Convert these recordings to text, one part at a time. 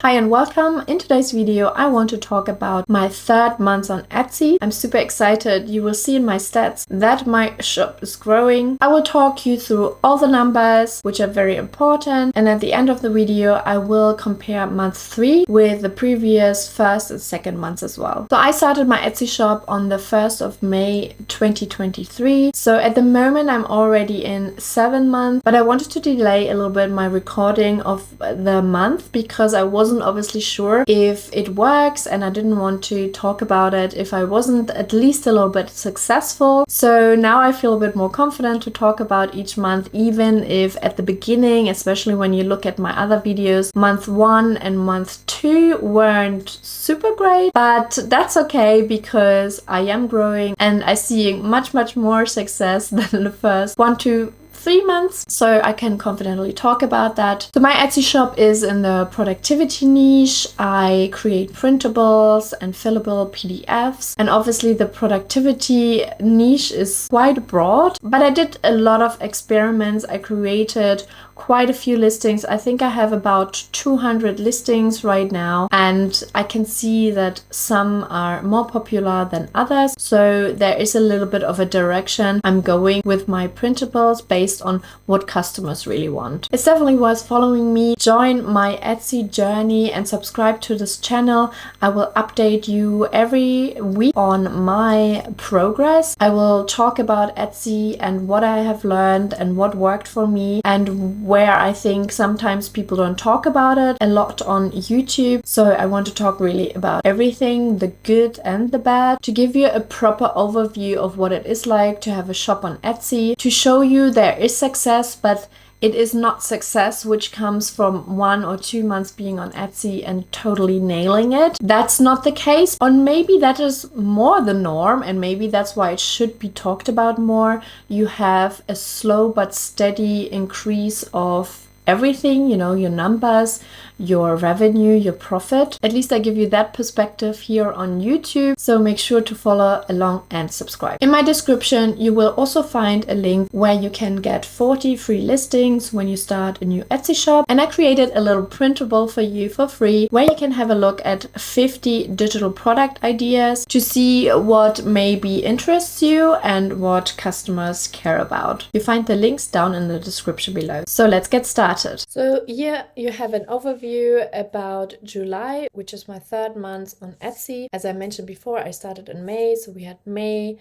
Hi and welcome. In today's video, I want to talk about my third month on Etsy. I'm super excited. You will see in my stats that my shop is growing. I will talk you through all the numbers, which are very important. And at the end of the video, I will compare month 3 with the previous first and second months as well. So I started my Etsy shop on the 1st of May 2023. So at the moment, I'm already in 7 months, but I wanted to delay a little bit my recording of the month because I wasn't obviously sure if it works and I didn't want to talk about it if I wasn't at least a little bit successful. So now I feel a bit more confident to talk about each month, even if at the beginning, especially when you look at my other videos, month 1 and month 2 weren't super great, but that's okay because I am growing and I see much more success than the first 1 to 3 months, so I can confidently talk about that. So my Etsy shop is in the productivity niche. I create printables and fillable PDFs, and obviously the productivity niche is quite broad, but I did a lot of experiments. I created quite a few listings. I think I have about 200 listings right now, and I can see that some are more popular than others. So there is a little bit of a direction I'm going with my printables based on what customers really want. It's definitely worth following me. Join my Etsy journey and subscribe to this channel. I will update you every week on my progress. I will talk about Etsy and what I have learned and what worked for me and where I think sometimes people don't talk about it a lot on YouTube. So I want to talk really about everything, the good and the bad, to give you a proper overview of what it is like to have a shop on Etsy, to show you there is success, but it is not success which comes from 1 or 2 months being on Etsy and totally nailing it. That's not the case. Or maybe that is more the norm, and maybe that's why it should be talked about more. You have a slow but steady increase of everything, you know, your numbers, your revenue, your profit. At least I give you that perspective here on YouTube. So make sure to follow along and subscribe. In my description, you will also find a link where you can get 40 free listings when you start a new Etsy shop. And I created a little printable for you for free where you can have a look at 50 digital product ideas to see what maybe interests you and what customers care about. You find the links down in the description below. So let's get started. So here you have an overview about July, which is my third month on Etsy. As I mentioned before, I started in May, so we had May,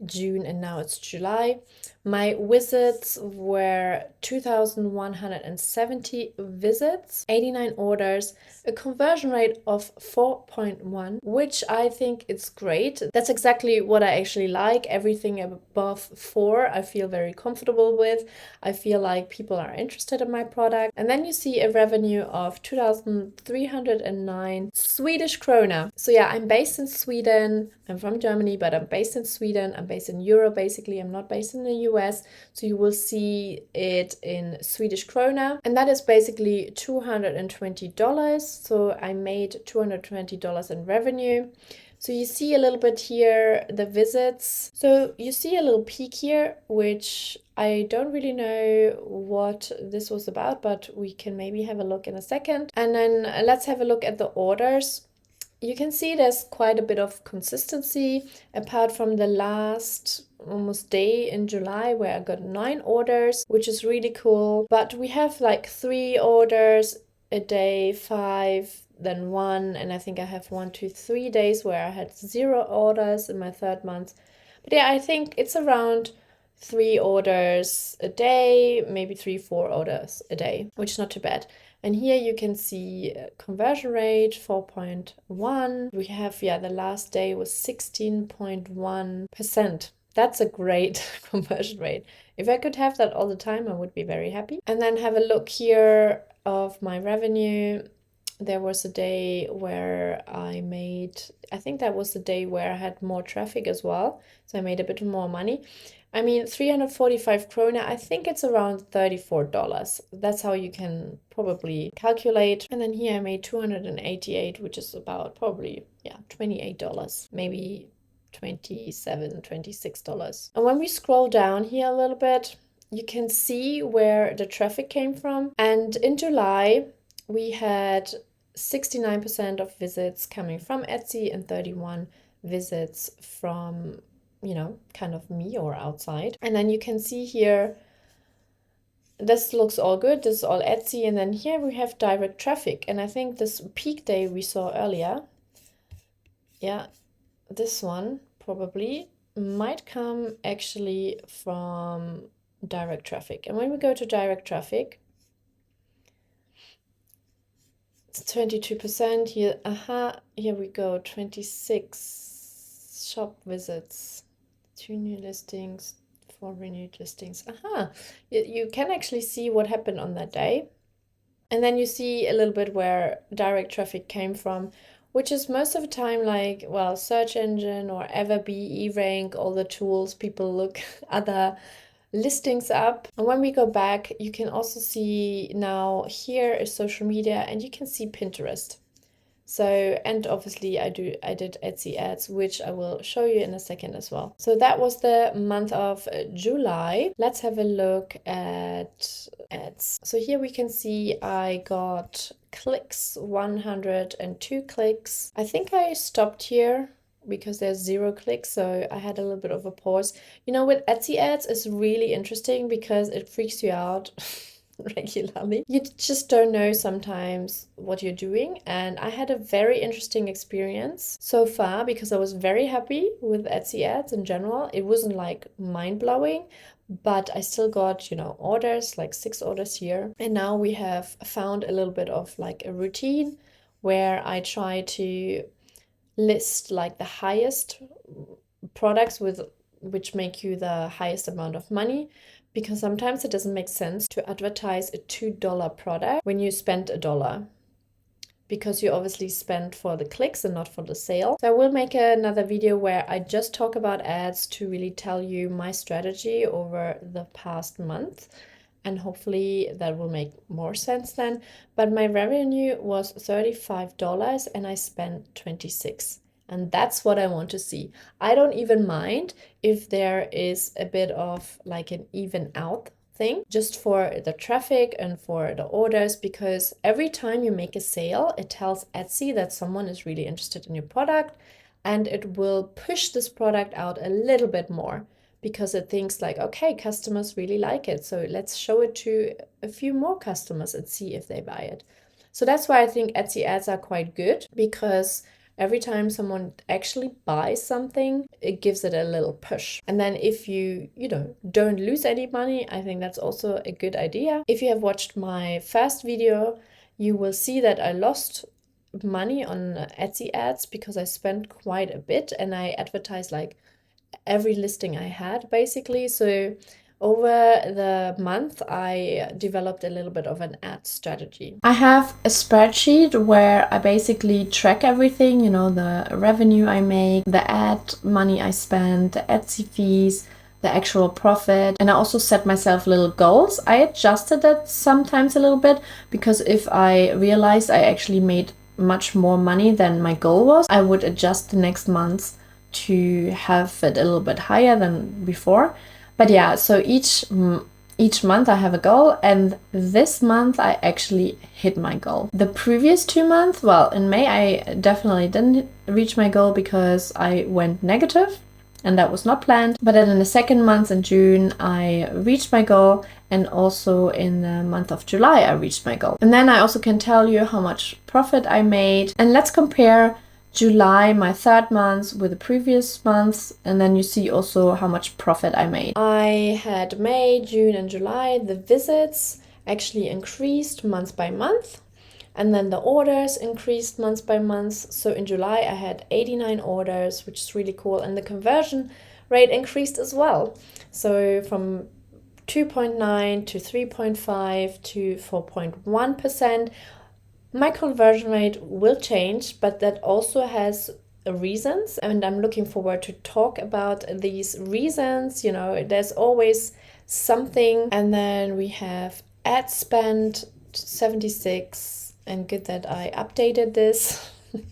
June, and now it's July. My visits were 2,170 visits, 89 orders, a conversion rate of 4.1, which I think is great. That's exactly what I actually like. Everything above 4 I feel very comfortable with. I feel like people are interested in my product. And then you see a revenue of 2,309 Swedish krona. So yeah, I'm based in Sweden. I'm from Germany, but I'm based in Sweden. I'm based in Europe, basically. I'm not based in the US. So you will see it in Swedish krona. And that is basically $220. So I made $220 in revenue. So you see a little bit here, the visits. So you see a little peak here, which I don't really know what this was about, but we can maybe have a look in a second. And then let's have a look at the orders. You can see there's quite a bit of consistency apart from the last almost day in July where I got 9 orders, which is really cool. But we have like 3 orders a day, 5, then 1, and I think I have 1 to 3 days where I had 0 orders in my third month. But yeah, I think it's around 3 orders a day, maybe 3-4 orders a day, which is not too bad. And here you can see conversion rate 4.1. We have, yeah, the last day was 16.1%. That's a great conversion rate. If I could have that all the time, I would be very happy. And then have a look here of my revenue. There was a day where I think that was the day where I had more traffic as well. So I made a bit more money. I mean, 345 krona, I think it's around $34. That's how you can probably calculate. And then here I made 288, which is about probably, yeah, $28, maybe $27, $26. And when we scroll down here a little bit, you can see where the traffic came from. And in July, we had 69% of visits coming from Etsy and 31 visits from, you know, kind of me or outside. And then you can see here, this looks all good. This is all Etsy. And then here we have direct traffic. And I think this peak day we saw earlier, yeah, this one probably might come actually from direct traffic. And when we go to direct traffic, it's 22% here. Here we go. 26 shop visits, 2 new listings, 4 renewed listings. You can actually see what happened on that day. And then you see a little bit where direct traffic came from, which is most of the time like, well, search engine or Everbee, eRank, all the tools people look other listings up. And when we go back, you can also see now here is social media, and you can see Pinterest. So, and obviously I did Etsy ads, which I will show you in a second as well. So that was the month of July. Let's have a look at ads. So here we can see I got clicks, 102 clicks. I think I stopped here because there's 0 clicks, so I had a little bit of a pause. You know, with Etsy ads, it's really interesting because it freaks you out regularly. You just don't know sometimes what you're doing, and I had a very interesting experience so far because I was very happy with Etsy ads in general. It wasn't like mind-blowing, but I still got, you know, orders, like 6 orders here. And now we have found a little bit of like a routine where I try to list like the highest products which make you the highest amount of money, because sometimes it doesn't make sense to advertise a $2 product when you spend $1, because you obviously spend for the clicks and not for the sale. So I will make another video where I just talk about ads to really tell you my strategy over the past month, and hopefully that will make more sense then. But my revenue was $35 and I spent $26. And that's what I want to see. I don't even mind if there is a bit of like an even out thing, just for the traffic and for the orders, because every time you make a sale, it tells Etsy that someone is really interested in your product, and it will push this product out a little bit more because it thinks like, okay, customers really like it, so let's show it to a few more customers and see if they buy it. So that's why I think Etsy ads are quite good, because every time someone actually buys something, it gives it a little push. And then if you don't lose any money, I think that's also a good idea. If you have watched my first video, you will see that I lost money on Etsy ads because I spent quite a bit and I advertised like every listing I had basically. So over the month, I developed a little bit of an ad strategy. I have a spreadsheet where I basically track everything, you know, the revenue I make, the ad money I spend, the Etsy fees, the actual profit. And I also set myself little goals. I adjusted that sometimes a little bit, because if I realized I actually made much more money than my goal was, I would adjust the next month to have it a little bit higher than before. But yeah, so each month I have a goal, and this month I actually hit my goal. The previous 2 months, well, in May I definitely didn't reach my goal because I went negative, and that was not planned. But then in the second month, in June, I reached my goal, and also in the month of July I reached my goal. And then I also can tell you how much profit I made. And let's compare July, my 3rd month, with the previous months, and then you see also how much profit I made. I had May, June and July. The visits actually increased month by month, and then the orders increased month by month. So in July I had 89 orders, which is really cool, and the conversion rate increased as well. So from 2.9 to 3.5 to 4.1%. My conversion rate will change, but that also has reasons, and I'm looking forward to talk about these reasons. You know, there's always something. And then we have ad spend 76, and good that I updated this.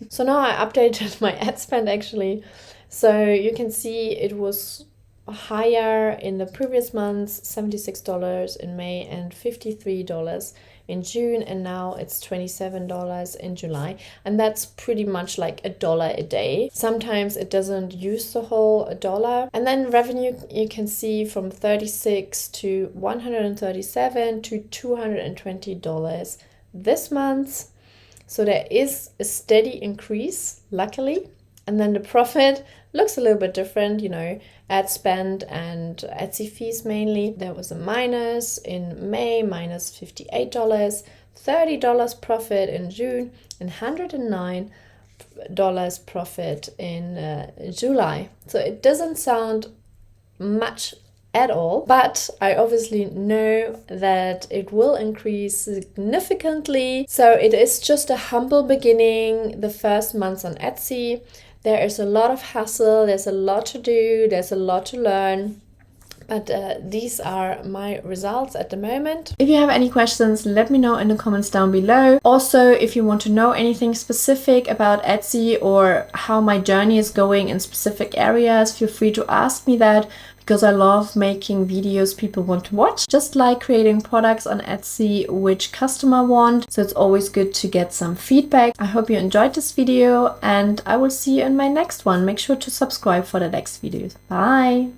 So now I updated my ad spend actually. So you can see it was higher in the previous months, $76 in May and $53 in June, and now it's $27 in July, and that's pretty much like $1 a day. Sometimes it doesn't use the whole $1. And then revenue, you can see from 36 to 137 to $220 this month. So there is a steady increase, luckily. And then the profit looks a little bit different, you know, ad spend and Etsy fees mainly. There was a minus in May, minus $58, $30 profit in June, and $109 profit in July. So it doesn't sound much at all, but I obviously know that it will increase significantly. So it is just a humble beginning, the first months on Etsy. There is a lot of hassle, there's a lot to do, there's a lot to learn. But these are my results at the moment. If you have any questions, let me know in the comments down below. Also, if you want to know anything specific about Etsy or how my journey is going in specific areas, feel free to ask me that, because I love making videos people want to watch. Just like creating products on Etsy which customer want. So it's always good to get some feedback. I hope you enjoyed this video, and I will see you in my next one. Make sure to subscribe for the next videos. Bye!